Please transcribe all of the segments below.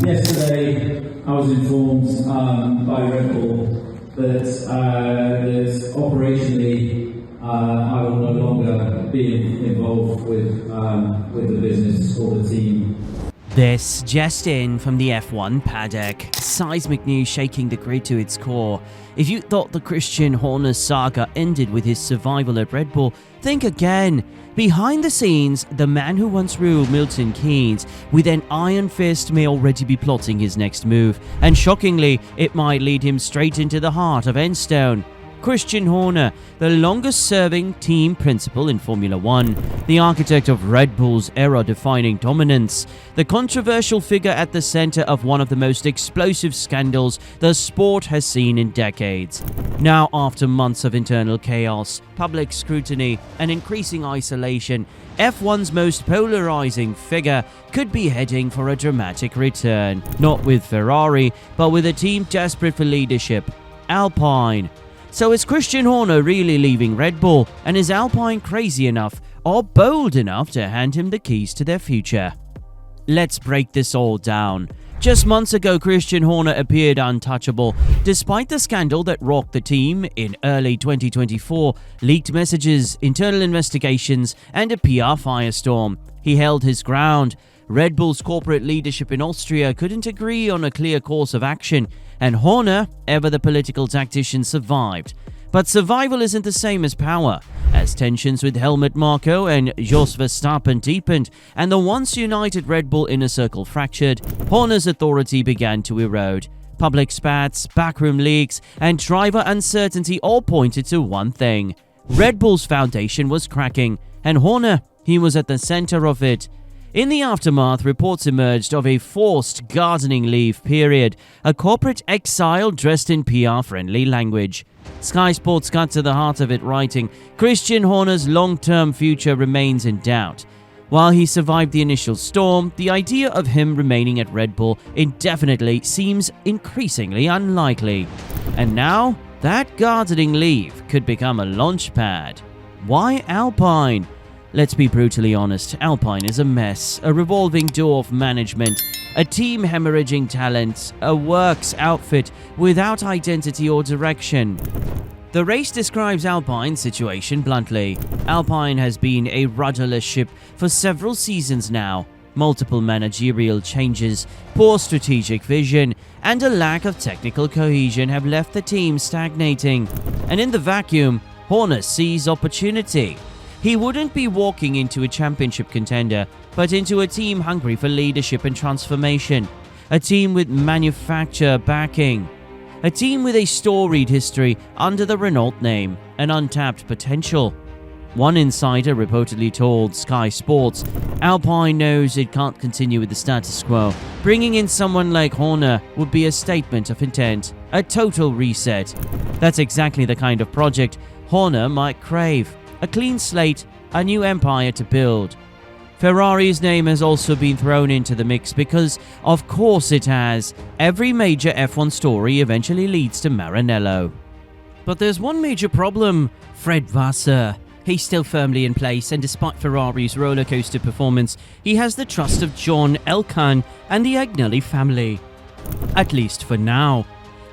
Yesterday, I was informed by Red Bull that operationally I will no longer be involved with the business or the team. This just in from the F1 paddock. Seismic news shaking the grid to its core. If you thought the Christian Horner saga ended with his survival at Red Bull, think again. Behind the scenes, the man who once ruled Milton Keynes with an iron fist may already be plotting his next move, and shockingly, it might lead him straight into the heart of Enstone. Christian Horner, the longest-serving team principal in Formula One, the architect of Red Bull's era-defining dominance, the controversial figure at the center of one of the most explosive scandals the sport has seen in decades. Now, after months of internal chaos, public scrutiny, and increasing isolation, F1's most polarizing figure could be heading for a dramatic return. Not with Ferrari, but with a team desperate for leadership, Alpine. So is Christian Horner really leaving Red Bull, and is Alpine crazy enough or bold enough to hand him the keys to their future? Let's break this all down. Just months ago, Christian Horner appeared untouchable, despite the scandal that rocked the team in early 2024, leaked messages, internal investigations, and a PR firestorm. He held his ground. Red Bull's corporate leadership in Austria couldn't agree on a clear course of action, and Horner, ever the political tactician, survived. But survival isn't the same as power. As tensions with Helmut Marko and Jos Verstappen deepened, and the once united Red Bull inner circle fractured, Horner's authority began to erode. Public spats, backroom leaks, and driver uncertainty all pointed to one thing. Red Bull's foundation was cracking, and Horner, he was at the center of it. In the aftermath, reports emerged of a forced gardening leave period, a corporate exile dressed in PR-friendly language. Sky Sports got to the heart of it, writing, Christian Horner's long-term future remains in doubt. While he survived the initial storm, the idea of him remaining at Red Bull indefinitely seems increasingly unlikely. And now, that gardening leave could become a launchpad. Why Alpine? Let's be brutally honest, Alpine is a mess, a revolving door of management, a team hemorrhaging talent, a works outfit without identity or direction. The race describes Alpine's situation bluntly. Alpine has been a rudderless ship for several seasons now. Multiple managerial changes, poor strategic vision, and a lack of technical cohesion have left the team stagnating. And in the vacuum, Horner sees opportunity. He wouldn't be walking into a championship contender, but into a team hungry for leadership and transformation. A team with manufacturer backing. A team with a storied history under the Renault name and untapped potential. One insider reportedly told Sky Sports, Alpine knows it can't continue with the status quo. Bringing in someone like Horner would be a statement of intent, a total reset. That's exactly the kind of project Horner might crave. A clean slate, a new empire to build. Ferrari's name has also been thrown into the mix because, of course it has, every major F1 story eventually leads to Maranello. But there's one major problem, Fred Vasseur. He's still firmly in place, and despite Ferrari's rollercoaster performance, he has the trust of John Elkann and the Agnelli family. At least for now.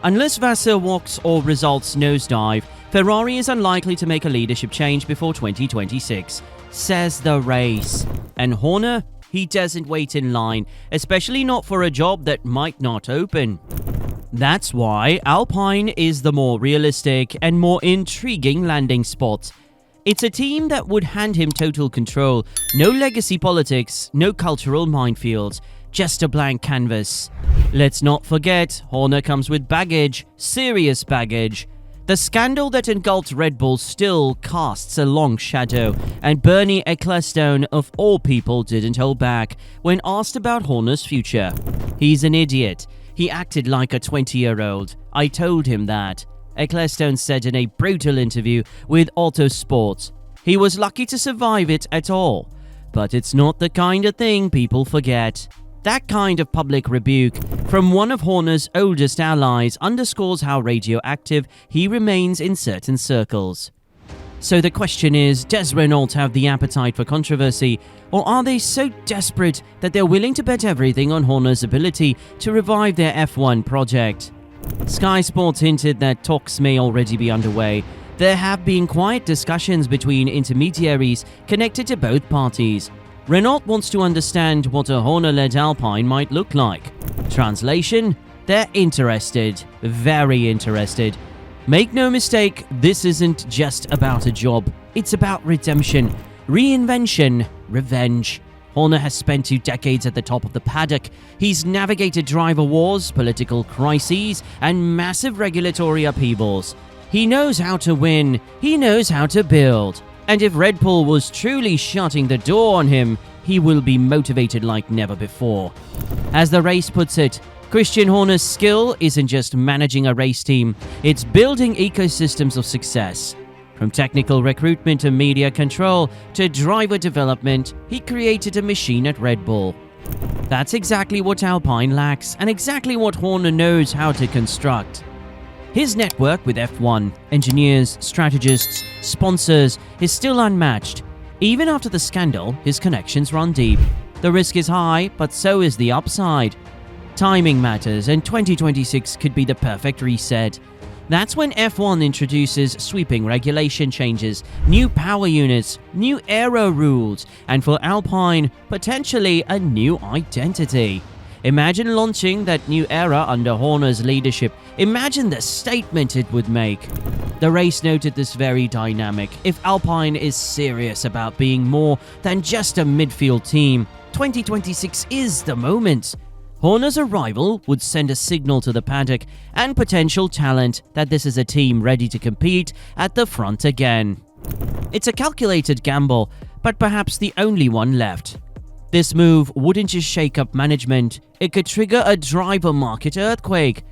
Unless Vasseur walks or results nosedive, Ferrari is unlikely to make a leadership change before 2026, says the race. And Horner, he doesn't wait in line, especially not for a job that might not open. That's why Alpine is the more realistic and more intriguing landing spot. It's a team that would hand him total control, no legacy politics, no cultural minefields, just a blank canvas. Let's not forget, Horner comes with baggage, serious baggage. The scandal that engulfed Red Bull still casts a long shadow, and Bernie Ecclestone, of all people, didn't hold back when asked about Horner's future. He's an idiot. He acted like a 20-year-old. I told him that. Ecclestone said in a brutal interview with Autosport. He was lucky to survive it at all. But it's not the kind of thing people forget. That kind of public rebuke from one of Horner's oldest allies underscores how radioactive he remains in certain circles. So the question is, does Renault have the appetite for controversy, or are they so desperate that they're willing to bet everything on Horner's ability to revive their F1 project? Sky Sports hinted that talks may already be underway. There have been quiet discussions between intermediaries connected to both parties. Renault wants to understand what a Horner-led Alpine might look like. Translation: they're interested, very interested. Make no mistake, this isn't just about a job. It's about redemption, reinvention, revenge. Horner has spent 2 decades at the top of the paddock. He's navigated driver wars, political crises, and massive regulatory upheavals. He knows how to win. He knows how to build. And if Red Bull was truly shutting the door on him, he will be motivated like never before. As the race puts it, Christian Horner's skill isn't just managing a race team, it's building ecosystems of success. From technical recruitment to media control to driver development, he created a machine at Red Bull. That's exactly what Alpine lacks, and exactly what Horner knows how to construct. His network with F1, engineers, strategists, sponsors is still unmatched. Even after the scandal, his connections run deep. The risk is high, but so is the upside. Timing matters, and 2026 could be the perfect reset. That's when F1 introduces sweeping regulation changes, new power units, new aero rules, and for Alpine, potentially a new identity. Imagine launching that new era under Horner's leadership. Imagine the statement it would make. The race noted this very dynamic. If Alpine is serious about being more than just a midfield team, 2026 is the moment. Horner's arrival would send a signal to the paddock and potential talent that this is a team ready to compete at the front again. It's a calculated gamble, but perhaps the only one left. This move wouldn't just shake up management, it could trigger a driver market earthquake.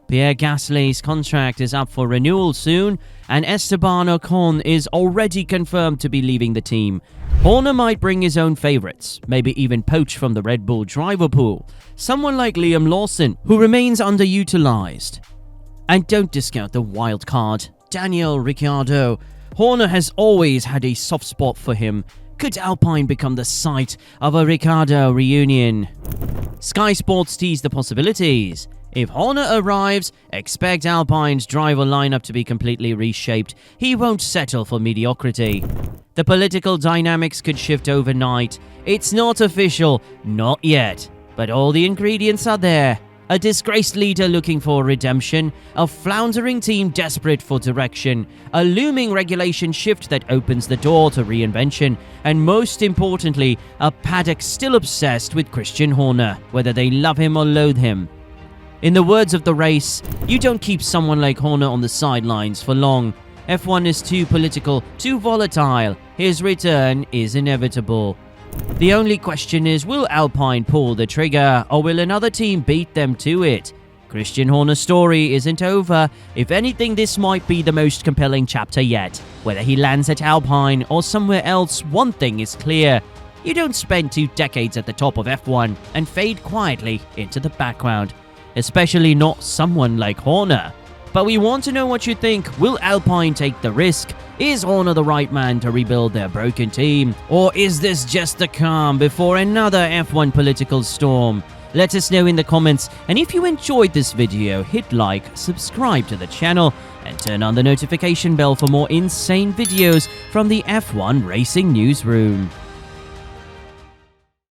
Pierre Gasly's contract is up for renewal soon, and Esteban Ocon is already confirmed to be leaving the team. Horner might bring his own favorites, maybe even poach from the Red Bull driver pool, someone like Liam Lawson, who remains underutilized. And don't discount the wild card, Daniel Ricciardo. Horner has always had a soft spot for him. Could Alpine become the site of a Ricciardo reunion? Sky Sports teased the possibilities. If Horner arrives, expect Alpine's driver lineup to be completely reshaped. He won't settle for mediocrity. The political dynamics could shift overnight. It's not official, not yet, but all the ingredients are there. A disgraced leader looking for redemption, a floundering team desperate for direction, a looming regulation shift that opens the door to reinvention, and most importantly, a paddock still obsessed with Christian Horner, whether they love him or loathe him. In the words of the race, you don't keep someone like Horner on the sidelines for long. F1 is too political, too volatile. His return is inevitable. The only question is, will Alpine pull the trigger, or will another team beat them to it? Christian Horner's story isn't over. If anything, this might be the most compelling chapter yet. Whether he lands at Alpine or somewhere else, one thing is clear. You don't spend 2 decades at the top of F1 and fade quietly into the background. Especially not someone like Horner. But we want to know what you think. Will Alpine take the risk? Is Horner the right man to rebuild their broken team? Or is this just the calm before another F1 political storm? Let us know in the comments, and if you enjoyed this video, hit like, subscribe to the channel, and turn on the notification bell for more insane videos from the F1 Racing Newsroom.